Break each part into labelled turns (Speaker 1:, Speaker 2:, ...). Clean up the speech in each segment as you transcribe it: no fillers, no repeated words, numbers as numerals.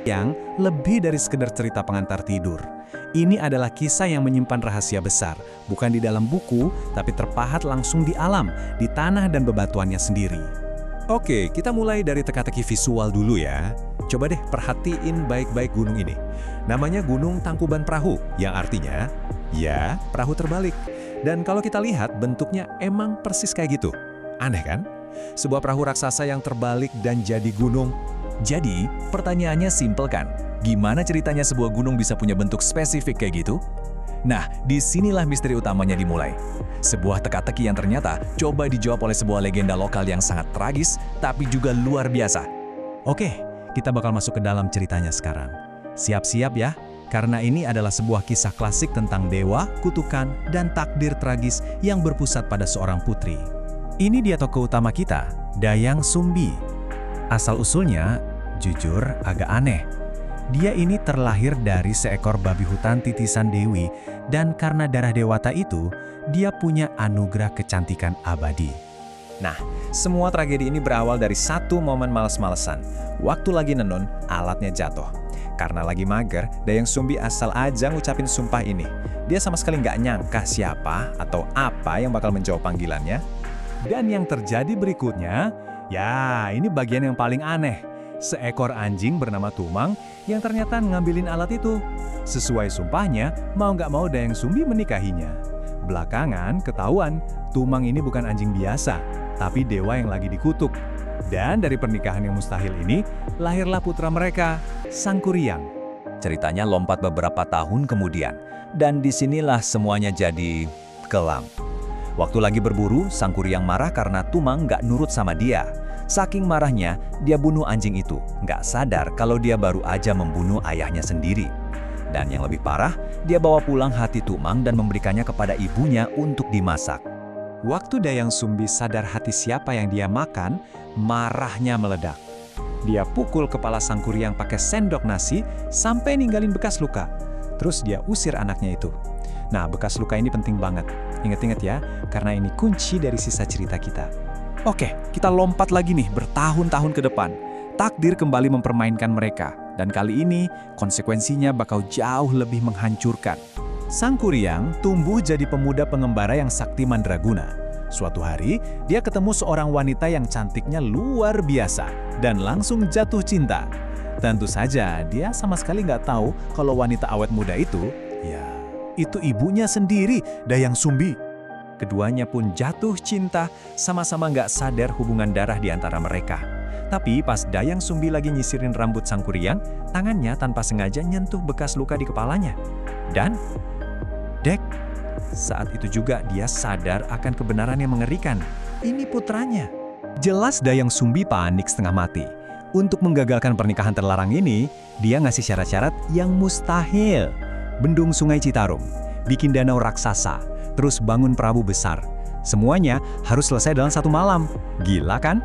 Speaker 1: Yang lebih dari sekedar cerita pengantar tidur. Ini adalah kisah yang menyimpan rahasia besar, bukan di dalam buku, tapi terpahat langsung di alam, di tanah dan bebatuannya sendiri. Oke, kita mulai dari teka-teki visual dulu ya. Coba deh perhatiin baik-baik gunung ini. Namanya Gunung Tangkuban Perahu, yang artinya, ya, perahu terbalik. Dan kalau kita lihat, bentuknya emang persis kayak gitu. Aneh kan? Sebuah perahu raksasa yang terbalik dan jadi gunung. Jadi, pertanyaannya simpel kan? Gimana ceritanya sebuah gunung bisa punya bentuk spesifik kayak gitu? Nah, disinilah misteri utamanya dimulai. Sebuah teka-teki yang ternyata coba dijawab oleh sebuah legenda lokal yang sangat tragis, tapi juga luar biasa. Oke, kita bakal masuk ke dalam ceritanya sekarang. Siap-siap ya, karena ini adalah sebuah kisah klasik tentang dewa, kutukan, dan takdir tragis yang berpusat pada seorang putri. Ini dia tokoh utama kita, Dayang Sumbi. Asal-usulnya, jujur agak aneh. Dia ini terlahir dari seekor babi hutan titisan Dewi, dan karena darah dewata itu, dia punya anugerah kecantikan abadi. Nah, semua tragedi ini berawal dari satu momen males-malesan. Waktu lagi nenun, alatnya jatuh. Karena lagi mager, Dayang Sumbi asal aja ngucapin sumpah ini. Dia sama sekali nggak nyangka siapa atau apa yang bakal menjawab panggilannya. Dan yang terjadi berikutnya, ya ini bagian yang paling aneh. Seekor anjing bernama Tumang yang ternyata ngambilin alat itu. Sesuai sumpahnya, mau nggak mau Dayang Sumbi menikahinya. Belakangan ketahuan, Tumang ini bukan anjing biasa, tapi dewa yang lagi dikutuk. Dan dari pernikahan yang mustahil ini, lahirlah putra mereka, Sangkuriang. Ceritanya lompat beberapa tahun kemudian, dan disinilah semuanya jadi kelam. Waktu lagi berburu, Sangkuriang marah karena Tumang nggak nurut sama dia. Saking marahnya, dia bunuh anjing itu, nggak sadar kalau dia baru aja membunuh ayahnya sendiri. Dan yang lebih parah, dia bawa pulang hati Tumang dan memberikannya kepada ibunya untuk dimasak. Waktu Dayang Sumbi sadar hati siapa yang dia makan, marahnya meledak. Dia pukul kepala Sangkuriang pakai sendok nasi sampai ninggalin bekas luka. Terus dia usir anaknya itu. Nah, bekas luka ini penting banget. Ingat-ingat ya, karena ini kunci dari sisa cerita kita. Oke, kita lompat lagi nih bertahun-tahun ke depan. Takdir kembali mempermainkan mereka, dan kali ini konsekuensinya bakal jauh lebih menghancurkan. Sangkuriang tumbuh jadi pemuda pengembara yang sakti mandraguna. Suatu hari, dia ketemu seorang wanita yang cantiknya luar biasa, dan langsung jatuh cinta. Tentu saja, dia sama sekali nggak tahu kalau wanita awet muda itu, ya, itu ibunya sendiri, Dayang Sumbi. Keduanya pun jatuh cinta, sama-sama nggak sadar hubungan darah di antara mereka. Tapi pas Dayang Sumbi lagi nyisirin rambut Sangkuriang, tangannya tanpa sengaja nyentuh bekas luka di kepalanya. Dan, dek, saat itu juga dia sadar akan kebenaran yang mengerikan. Ini putranya. Jelas Dayang Sumbi panik setengah mati. Untuk menggagalkan pernikahan terlarang ini, dia ngasih syarat-syarat yang mustahil. Bendung Sungai Citarum, bikin danau raksasa, terus bangun perahu besar. Semuanya harus selesai dalam satu malam. Gila kan?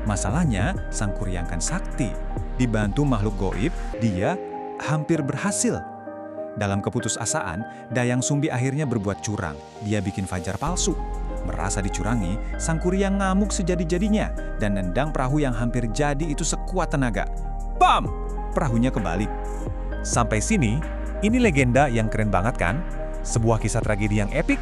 Speaker 1: Masalahnya, Sangkuriang kan sakti. Dibantu makhluk goib, dia hampir berhasil. Dalam keputusasaan, Dayang Sumbi akhirnya berbuat curang. Dia bikin fajar palsu. Merasa dicurangi, Sangkuriang ngamuk sejadi-jadinya dan nendang perahu yang hampir jadi itu sekuat tenaga. Bam! Perahunya kebalik. Sampai sini, ini legenda yang keren banget kan? Sebuah kisah tragedi yang epik.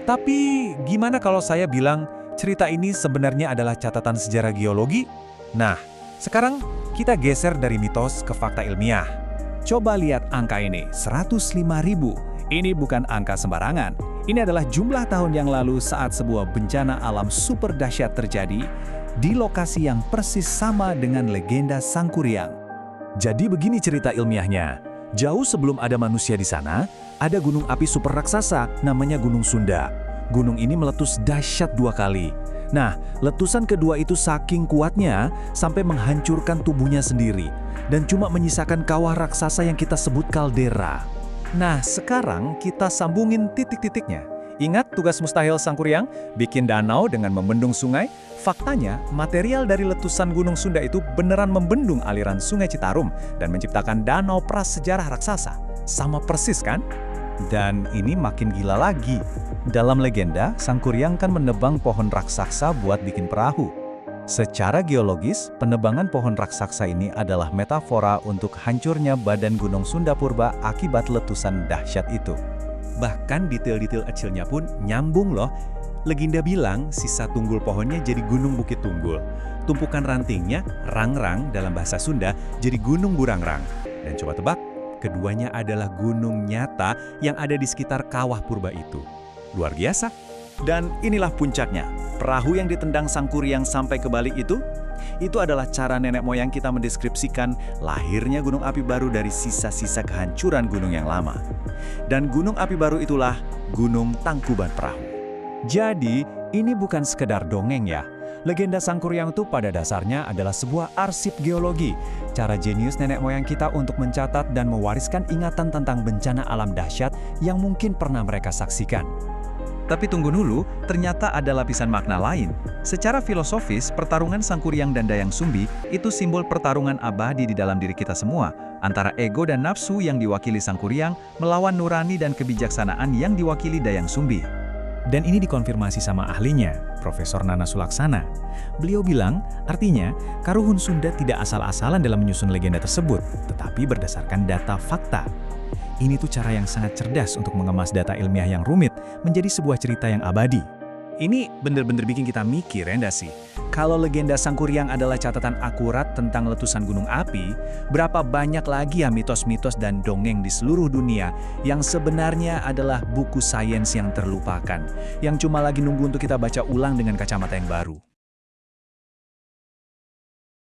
Speaker 1: Tapi gimana kalau saya bilang cerita ini sebenarnya adalah catatan sejarah geologi? Nah, sekarang kita geser dari mitos ke fakta ilmiah. Coba lihat angka ini, 105.000. Ini bukan angka sembarangan. Ini adalah jumlah tahun yang lalu saat sebuah bencana alam super dahsyat terjadi di lokasi yang persis sama dengan legenda Sangkuriang. Jadi begini cerita ilmiahnya. Jauh sebelum ada manusia di sana, ada gunung api super raksasa namanya Gunung Sunda. Gunung ini meletus dahsyat 2 kali. Nah, letusan kedua itu saking kuatnya sampai menghancurkan tubuhnya sendiri dan cuma menyisakan kawah raksasa yang kita sebut kaldera. Nah, sekarang kita sambungin titik-titiknya. Ingat tugas mustahil Sangkuriang? Bikin danau dengan membendung sungai? Faktanya, material dari letusan Gunung Sunda itu beneran membendung aliran Sungai Citarum dan menciptakan danau prasejarah raksasa. Sama persis kan? Dan ini makin gila lagi. Dalam legenda, Sangkuriang kan menebang pohon raksasa buat bikin perahu. Secara geologis, penebangan pohon raksasa ini adalah metafora untuk hancurnya badan Gunung Sunda Purba akibat letusan dahsyat itu. Bahkan detail-detail kecilnya pun nyambung loh. Legenda bilang sisa tunggul pohonnya jadi Gunung Bukit Tunggul. Tumpukan rantingnya, rangrang dalam bahasa Sunda, jadi Gunung Burangrang. Dan coba tebak, keduanya adalah gunung nyata yang ada di sekitar kawah purba itu. Luar biasa.
Speaker 2: Dan inilah puncaknya. Perahu yang ditendang Sangkuriang sampai ke Bali itu adalah cara nenek moyang kita mendeskripsikan lahirnya gunung api baru dari sisa-sisa kehancuran gunung yang lama. Dan gunung api baru itulah Gunung Tangkuban Perahu.
Speaker 1: Jadi, ini bukan sekedar dongeng ya. Legenda Sangkuriang itu pada dasarnya adalah sebuah arsip geologi. Cara jenius nenek moyang kita untuk mencatat dan mewariskan ingatan tentang bencana alam dahsyat yang mungkin pernah mereka saksikan. Tapi tunggu dulu, ternyata ada lapisan makna lain. Secara filosofis, pertarungan Sangkuriang dan Dayang Sumbi itu simbol pertarungan abadi di dalam diri kita semua, antara ego dan nafsu yang diwakili Sangkuriang melawan nurani dan kebijaksanaan yang diwakili Dayang Sumbi. Dan ini dikonfirmasi sama ahlinya, Profesor Nana Sulaksana. Beliau bilang, artinya, Karuhun Sunda tidak asal-asalan dalam menyusun legenda tersebut, tetapi berdasarkan data fakta. Ini tuh cara yang sangat cerdas untuk mengemas data ilmiah yang rumit menjadi sebuah cerita yang abadi. Ini bener-bener bikin kita mikir, ya nggak sih? Kalau legenda Sangkuriang adalah catatan akurat tentang letusan gunung api, berapa banyak lagi ya mitos-mitos dan dongeng di seluruh dunia yang sebenarnya adalah buku sains yang terlupakan, yang cuma lagi nunggu untuk kita baca ulang dengan kacamata yang baru.